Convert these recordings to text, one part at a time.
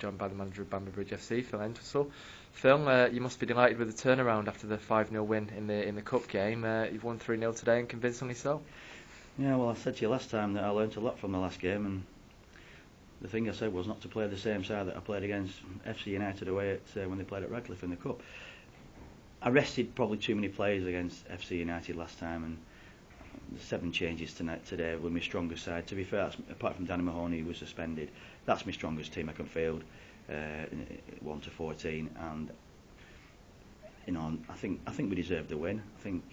joined by the manager of Bamber Bridge FC, Phil Enthistle. Phil, you must be delighted with the turnaround after the 5-0 win in the cup game. You've won 3-0 today and convincingly so. Yeah, well, I said to you last time that I learnt a lot from the last game, and the thing I said was not to play the same side that I played against FC United away when they played at Radcliffe in the cup. I rested probably too many players against FC United last time, and the 7 changes today were my strongest side. To be fair, apart from Danny Mahoney, who was suspended, that's my strongest team I can field, 1 to 14, and I think we deserved the win. I think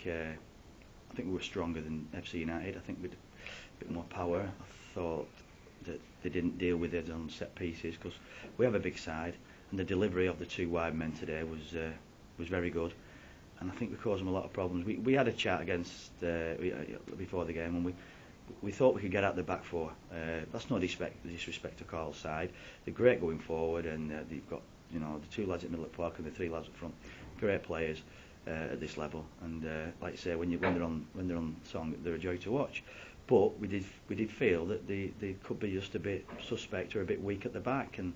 we were stronger than FC United. I think we had a bit more power. I thought that they didn't deal with it on set pieces because we have a big side, and the delivery of the 2 wide men today was very good, and I think we caused them a lot of problems. We had a chat before the game, and we thought we could get out the back 4. That's no disrespect to Carl's side. They're great going forward, and they've got the 2 lads at middle of the park and the 3 lads up front, great players at this level. And like you say, when they're on song, they're a joy to watch. But we did feel that they could be just a bit suspect or a bit weak at the back, and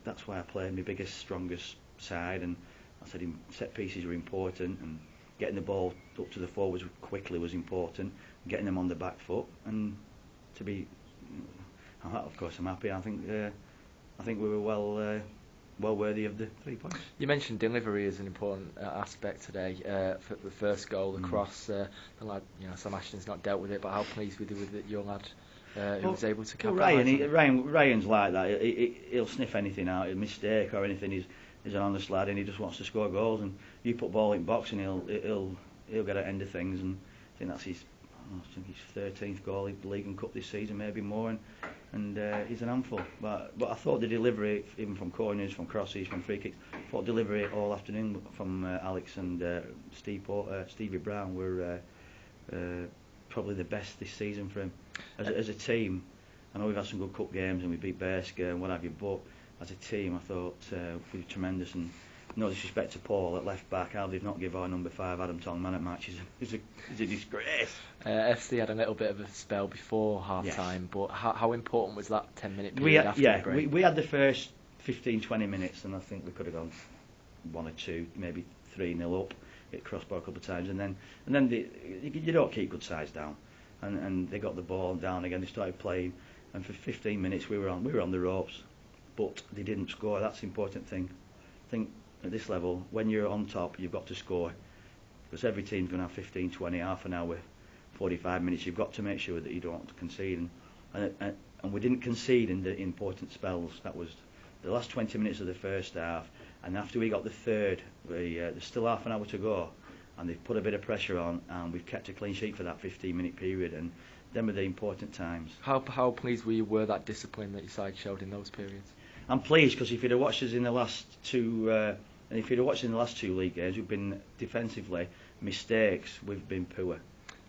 that's why I played my biggest, strongest side. And I said set pieces were important, and getting the ball up to the forwards quickly was important, getting them on the back foot, and of course I'm happy. I think we were well worthy of the 3 points. You mentioned delivery as an important aspect today. For the first goal, the cross, the lad, Sam Ashton's not dealt with it, but how pleased were you with it, your lad who was able to capitalise? Ryan's like that. He'll sniff anything out, a mistake or anything. He's an honest lad, and he just wants to score goals. And you put ball in box, and he'll get at end of things. And I think that's his 13th goal in the league and cup this season, maybe more. And he's an handful. But I thought the delivery, even from corners, from crosses, from free kicks, I thought delivery all afternoon from Alex and Stevie Brown were probably the best this season for him. As a team, I know we've had some good cup games and we beat Berska and what have you, but as a team I thought we were tremendous. And no disrespect to Paul at left back, how they've not give our number 5 Adam Tong man at match is a disgrace. FC had a little bit of a spell before half time, but how important was that 10-minute period after the break? We had the first 15-20 minutes, and I think we could have gone 1 or 2, maybe 3-0 up. It crossbar a couple of times, and then you don't keep good sides down, and they got the ball down again. They started playing, and for 15 minutes we were on the ropes, but they didn't score. That's the important thing. I think at this level, when you're on top, you've got to score, because every team's going to have 15, 20, half an hour, 45 minutes. You've got to make sure that you don't concede, and we didn't concede in the important spells. That was the last 20 minutes of the first half, and after we got the third, there's still half an hour to go, and they've put a bit of pressure on, and we've kept a clean sheet for that 15-minute period, and them were the important times. How pleased were you with that discipline that your side showed in those periods? I'm pleased, because if you'd have watched us in the last 2 league games, we've been defensively mistakes. We've been poor,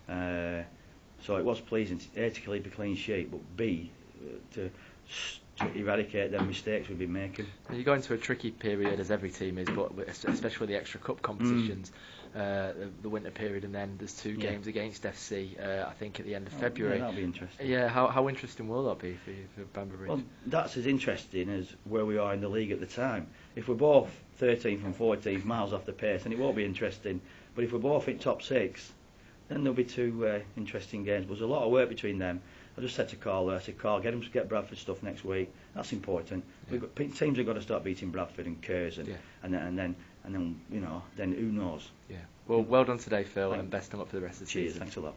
so it was pleasing to keep a clean sheet, but B to eradicate them mistakes we've been making. You go into a tricky period, as every team is, but especially the extra cup competitions, the winter period, and then there's 2 games against FC. I think at the end of February. Yeah, that'll be interesting. Yeah, how interesting will that be for Bamber Bridge? Well, that's as interesting as where we are in the league at the time. If we're both 13th and 14th, miles off the pace, then it won't be interesting. But if we're both in top 6, then there'll be 2 interesting games. But there's a lot of work between them. I just said to Carl, get him to get Bradford stuff next week. That's important. Yeah. Teams have got to start beating Bradford and Kerrs, and then who knows? Yeah. Well done today, Phil, and best of luck for the rest of the season. Cheers. Thanks a lot.